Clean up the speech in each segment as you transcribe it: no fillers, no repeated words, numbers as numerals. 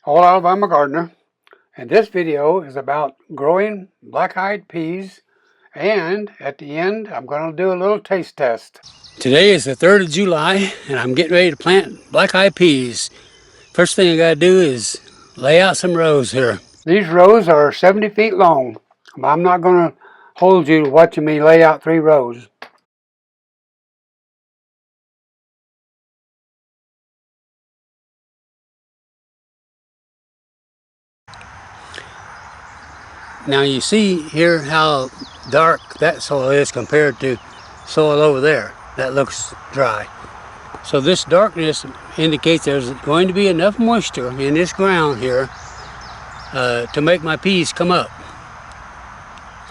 All Alabama Gardener, and this video is about growing black-eyed peas, and at the end I'm going to do a little taste test. Today is the 3rd of July and I'm getting ready to plant black-eyed peas. First thing I got to do is lay out some rows here. These rows are 70 feet long. I'm not going to hold you to watching me lay out 3 rows. Now you see here how dark that soil is compared to soil over there. That looks dry. So this darkness indicates there's going to be enough moisture in this ground here to make my peas come up.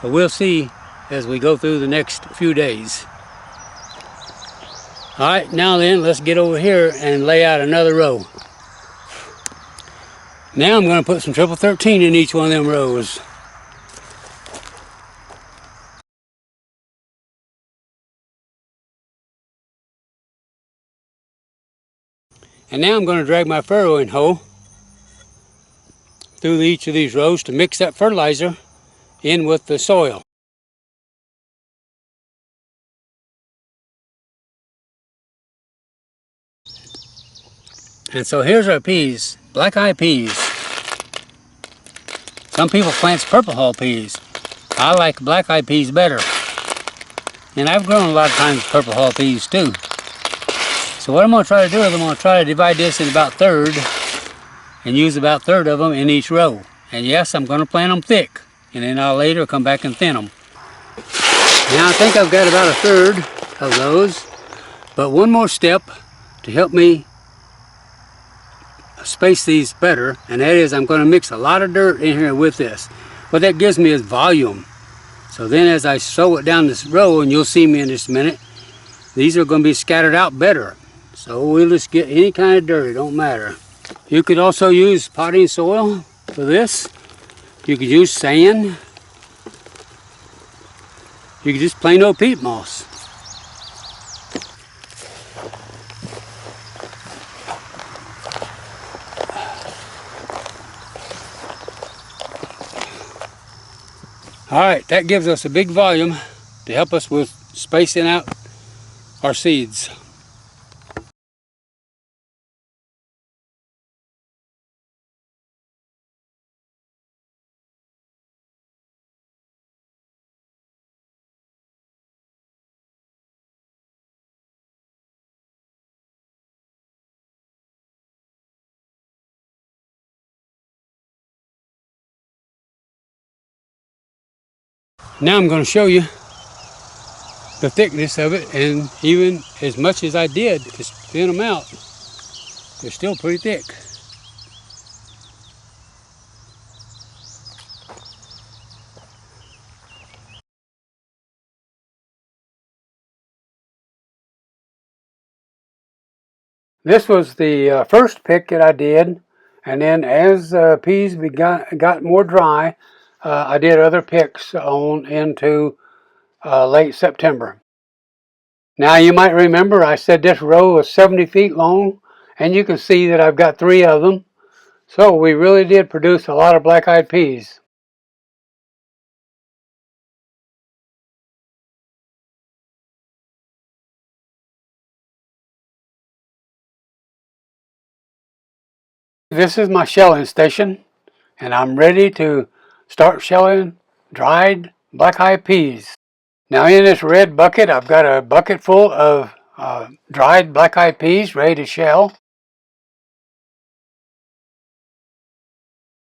So we'll see as we go through the next few days. Alright, now then, let's get over here and lay out another row. Now I'm going to put some triple 13 in each one of them rows. And now I'm going to drag my furrowing hoe through each of these rows to mix that fertilizer in with the soil. And so here's our peas, black-eyed peas. Some people plant purple hull peas. I like black-eyed peas better. And I've grown a lot of times purple hull peas too. So what I'm going to try to do is I'm going to try to divide this in about third and use about third of them in each row. And yes, I'm going to plant them thick, and then I'll later come back and thin them. Now I think I've got about a third of those, but one more step to help me space these better, and that is I'm going to mix a lot of dirt in here with this. What that gives me is volume. So then as I sow it down this row, and you'll see me in just a minute, these are going to be scattered out better. So we'll just get any kind of dirt, it don't matter. You could also use potting soil for this. You could use sand. You could just plain old peat moss. Alright, that gives us a big volume to help us with spacing out our seeds. Now I'm going to show you the thickness of it, and even as much as I did to thin them out, they're still pretty thick. This was the first pick that I did, and then as peas got more dry, I did other picks on into late September. Now you might remember I said this row was 70 feet long, and you can see that I've got 3 of them. So we really did produce a lot of black-eyed peas. This is my shelling station, and I'm ready to start shelling dried black-eyed peas. Now in this red bucket, I've got a bucket full of dried black-eyed peas ready to shell.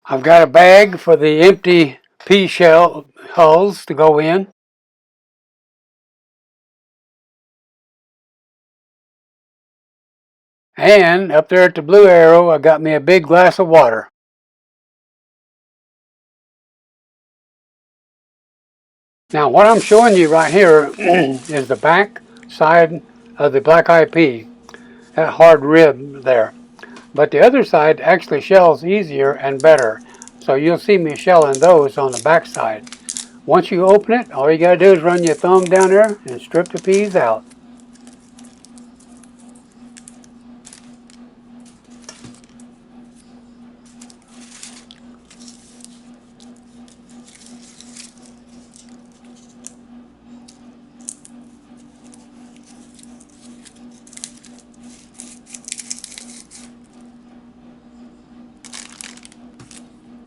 I've got a bag for the empty pea shell hulls to go in. And up there at the blue arrow, I got me a big glass of water. Now what I'm showing you right here is the back side of the black-eyed pea, that hard rib there. But the other side actually shells easier and better. So you'll see me shelling those on the back side. Once you open it, all you gotta do is run your thumb down there and strip the peas out.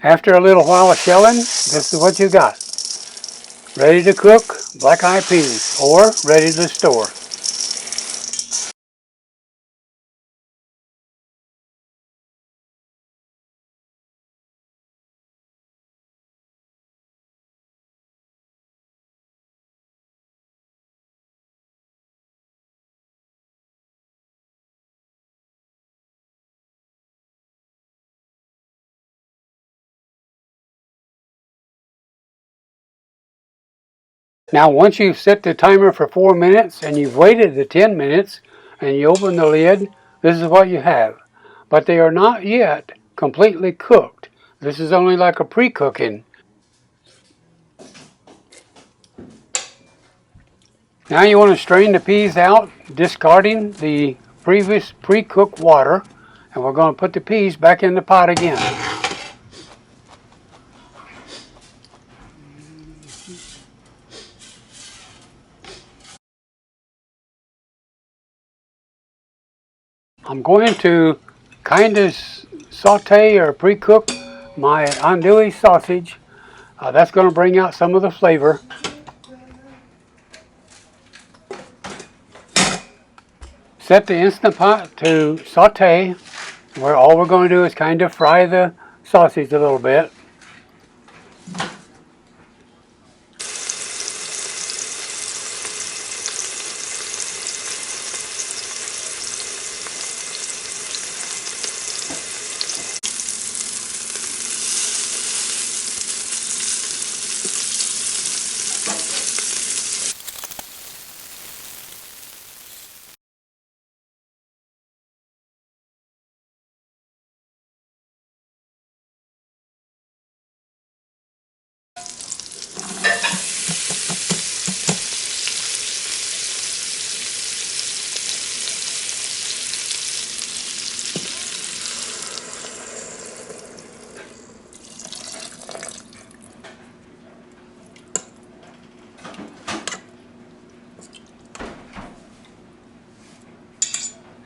After a little while of shelling, this is what you got. Ready to cook black-eyed peas, or ready to store. Now once you've set the timer for 4 minutes and you've waited the 10 minutes and you open the lid, this is what you have. But they are not yet completely cooked. This is only like a pre-cooking. Now you want to strain the peas out, discarding the previous pre-cooked water, and we're going to put the peas back in the pot again. I'm going to kind of saute or pre-cook my andouille sausage. That's going to bring out some of the flavor. Set the Instant Pot to saute, where all we're going to do is kind of fry the sausage a little bit.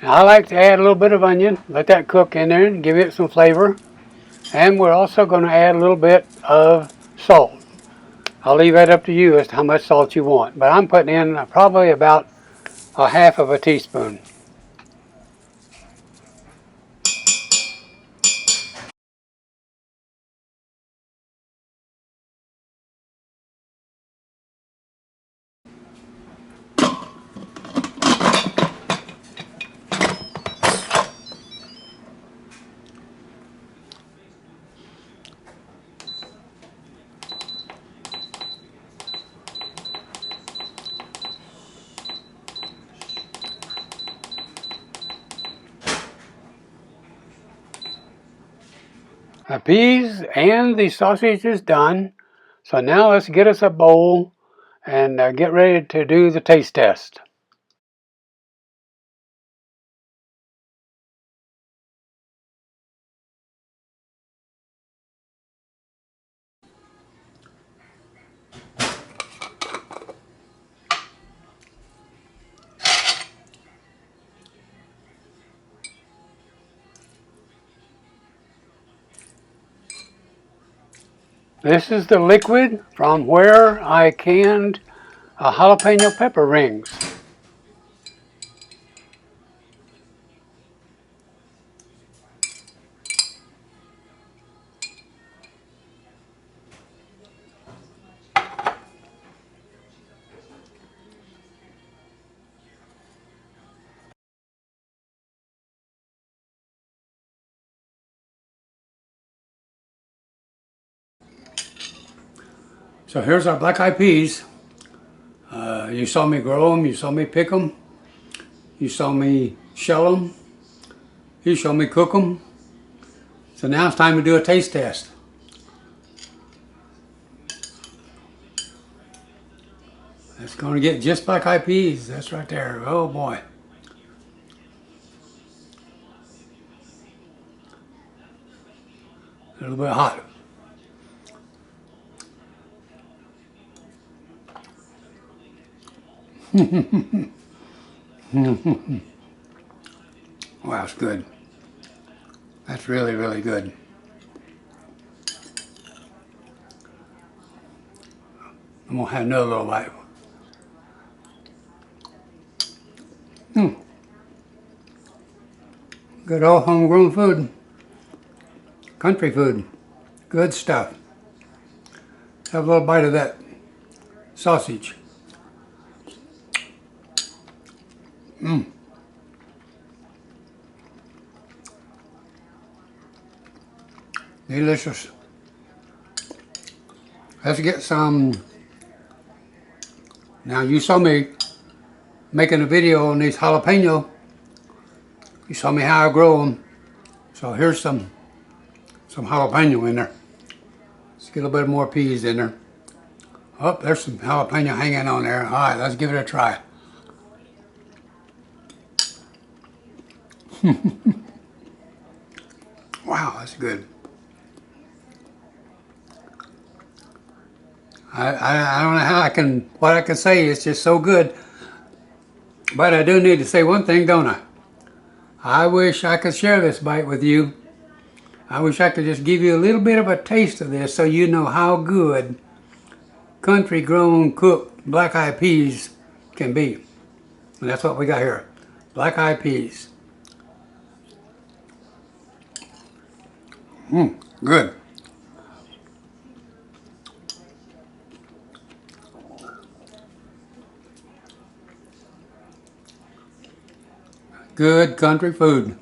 I like to add a little bit of onion, let that cook in there and give it some flavor. And we're also going to add a little bit of salt. I'll leave that up to you as to how much salt you want. But I'm putting in probably about a half of a teaspoon. The peas and the sausage is done. So now let's get us a bowl and get ready to do the taste test. This is the liquid from where I canned jalapeno pepper rings. So here's our black-eyed peas. You saw me grow them, you saw me pick them, you saw me shell them, you saw me cook them. So now it's time to do a taste test. It's going to get just black-eyed peas. That's right there. Oh boy. A little bit hot. Wow, that's good. That's really, really good. I'm gonna have another little bite. Good old homegrown food. Country food. Good stuff. Have a little bite of that sausage. Delicious. Let's get some. Now you saw me making a video on these jalapeno. You saw me how I grow them. So here's some jalapeno in there. Let's get a little bit more peas in there. Oh, there's some jalapeno hanging on there. All right, let's give it a try. Wow, that's good. I don't know how what I can say. It's just so good. But I do need to say one thing, don't I? I wish I could share this bite with you. I wish I could just give you a little bit of a taste of this so you know how good country grown cooked black eyed peas can be. And that's what we got here. Black eyed peas. Good. Good country food.